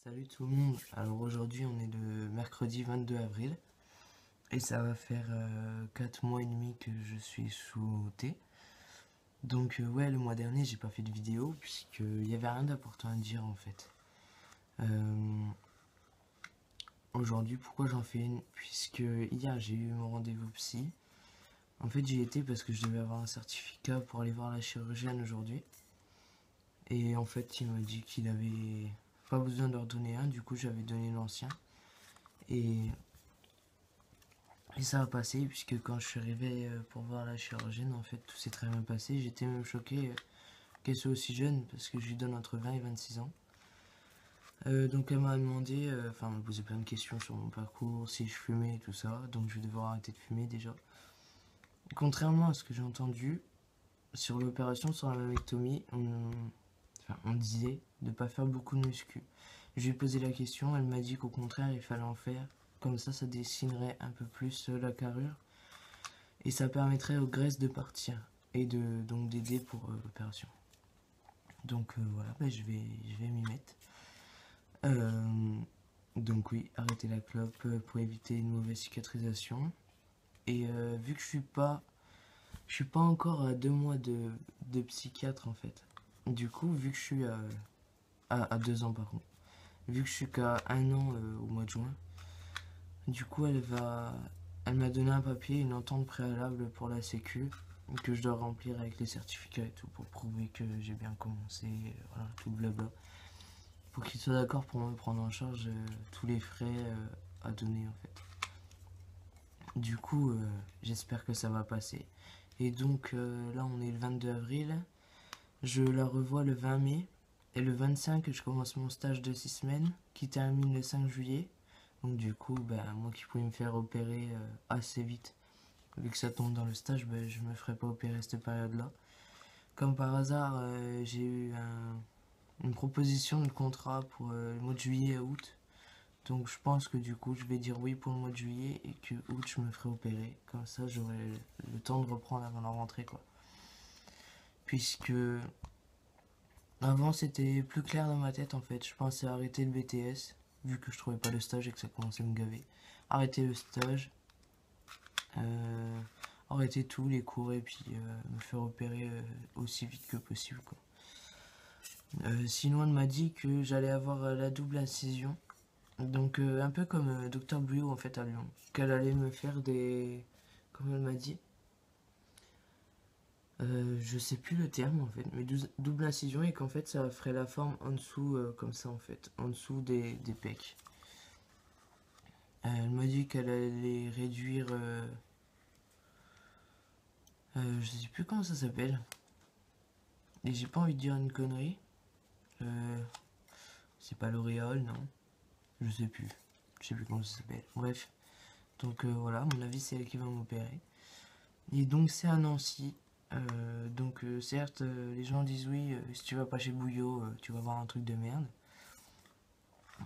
Salut tout le monde, alors aujourd'hui on est le mercredi 22 avril et ça va faire 4 mois et demi que je suis sous thé. Donc ouais, le mois dernier j'ai pas fait de vidéo puisqu'il y avait rien d'important à dire en fait. Euh, Aujourd'hui pourquoi j'en fais une? Puisque hier j'ai eu mon rendez-vous psy. En fait j'y étais parce que je devais avoir un certificat pour aller voir la chirurgienne aujourd'hui. Et en fait il m'a dit qu'il avait pas besoin de leur donner un, du coup j'avais donné l'ancien. Et Et ça a passé, puisque quand je suis arrivé pour voir la chirurgienne, en fait, tout s'est très bien passé. J'étais même choqué qu'elle soit aussi jeune, parce que je lui donne entre 20 et 26 ans. Donc elle m'a demandé, enfin, elle m'a posé plein de questions sur mon parcours, si je fumais et tout ça. Donc je vais devoir arrêter de fumer déjà. Contrairement à ce que j'ai entendu, sur l'opération, sur la mammectomie, on disait de ne pas faire beaucoup de muscu. Je lui ai posé la question, elle m'a dit qu'au contraire, il fallait en faire. Comme ça dessinerait un peu plus la carrure. Et ça permettrait aux graisses de partir et donc d'aider pour l'opération. Donc voilà, bah, je vais m'y mettre. Euh, donc oui, arrêter la clope pour éviter une mauvaise cicatrisation. Et vu que je suis pas encore à 2 mois de psychiatre en fait. Du coup, vu que je suis à 2 ans par contre, vu que je suis qu'à 1 an au mois de juin, du coup elle m'a donné un papier, une entente préalable pour la sécu que je dois remplir avec les certificats et tout pour prouver que j'ai bien commencé, voilà, tout le blabla. Pour qu'ils soient d'accord pour me prendre en charge tous les frais à donner en fait. Du coup, j'espère que ça va passer. Et donc là, on est le 22 avril. Je la revois le 20 mai. Et le 25, je commence mon stage de 6 semaines qui termine le 5 juillet. Donc du coup, ben, moi qui pouvais me faire opérer assez vite, vu que ça tombe dans le stage, ben, je me ferai pas opérer cette période-là. Comme par hasard, j'ai eu une proposition de contrat pour le mois de juillet à août. Donc je pense que du coup, je vais dire oui pour le mois de juillet et que août, je me ferai opérer. Comme ça, j'aurai le temps de reprendre avant la rentrée, quoi. Puisque avant, c'était plus clair dans ma tête, en fait. Je pensais arrêter le BTS, vu que je trouvais pas le stage et que ça commençait à me gaver. Arrêter le stage, euh, arrêter tous les cours et puis me faire opérer aussi vite que possible, quoi. Sinon, elle m'a dit que j'allais avoir la double incision. Donc, un peu comme Dr Buyot en fait à Lyon. Qu'elle allait me faire des. Comment elle m'a dit? Je sais plus le terme en fait, mais double incision et qu'en fait ça ferait la forme en dessous, comme ça en fait, en dessous des pecs. Elle m'a dit qu'elle allait réduire. Je sais plus comment ça s'appelle. Et j'ai pas envie de dire une connerie. Euh, c'est pas l'auréole, non. Je sais plus. Je sais plus comment ça s'appelle. Bref. Donc voilà, à mon avis, c'est elle qui va m'opérer. Et donc c'est à Nancy. Donc certes, les gens disent oui, si tu vas pas chez Bouillot, tu vas voir un truc de merde.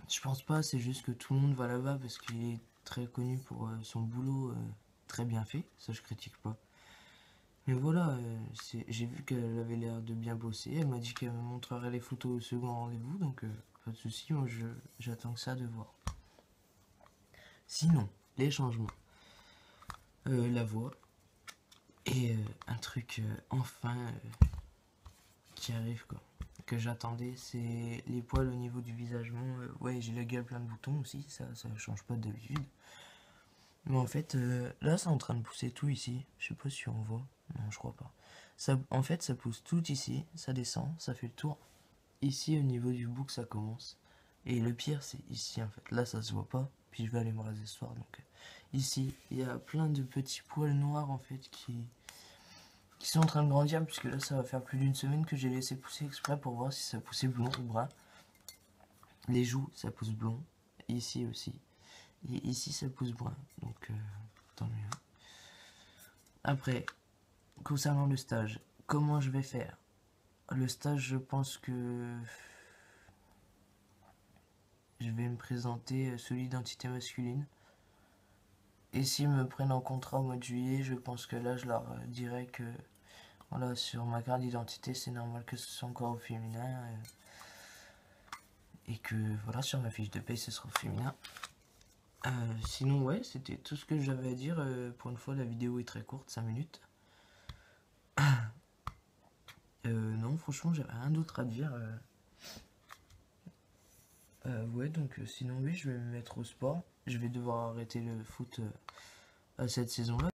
Je pense pas, c'est juste que tout le monde va là-bas parce qu'il est très connu pour son boulot très bien fait. Ça, je critique pas. Mais voilà, j'ai vu qu'elle avait l'air de bien bosser. Elle m'a dit qu'elle me montrerait les photos au second rendez-vous, donc pas de souci. Moi, j'attends que ça de voir. Sinon, les changements, la voix et un truc enfin qui arrive quoi. Que j'attendais, c'est les poils au niveau du visagement. Ouais, j'ai la gueule plein de boutons aussi, ça change pas d'habitude. Mais en fait, là, c'est en train de pousser tout ici. Je sais pas si on voit. Non, je crois pas. Ça, en fait, ça pousse tout ici, ça descend, ça fait le tour. Ici, au niveau du bouc, ça commence. Et le pire, c'est ici, en fait. Là, ça se voit pas. Puis je vais aller me raser ce soir. Donc, ici, il y a plein de petits poils noirs, en fait, qui sont en train de grandir. Puisque là, ça va faire plus d'une semaine que j'ai laissé pousser exprès pour voir si ça poussait blond ou brun. Les joues, ça pousse blond. Ici aussi. Et ici, ça pousse brun. Donc, tant mieux. Après, concernant le stage, comment je vais faire? Le stage, je pense que je vais me présenter sous l'identité masculine. Et s'ils me prennent en contrat au mois de juillet, je pense que là, je leur dirai que voilà, sur ma carte d'identité, c'est normal que ce soit encore au féminin. et que voilà, sur ma fiche de paye ce sera au féminin. Sinon ouais, c'était tout ce que j'avais à dire. Pour une fois la vidéo est très courte, 5 minutes. Non, franchement j'avais rien d'autre à dire. Ouais, donc sinon oui, je vais me mettre au sport. Je vais devoir arrêter le foot à cette saison-là.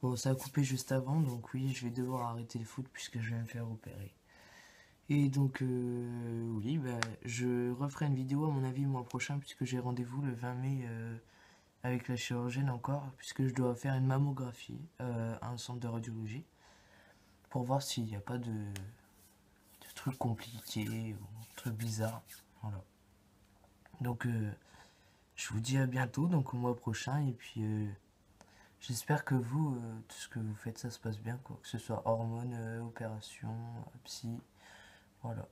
Bon, ça a coupé juste avant, donc oui, je vais devoir arrêter le foot puisque je vais me faire opérer. Et donc, oui, bah, je referai une vidéo à mon avis le mois prochain puisque j'ai rendez-vous le 20 mai avec la chirurgienne encore, puisque je dois faire une mammographie à un centre de radiologie pour voir s'il n'y a pas de trucs compliqués ou trucs bizarres. Voilà. Donc, je vous dis à bientôt, donc au mois prochain, et puis j'espère que vous, tout ce que vous faites, ça se passe bien, quoi. Que ce soit hormones, opération, psy, voilà.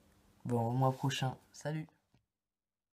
Bon, au mois prochain. Salut!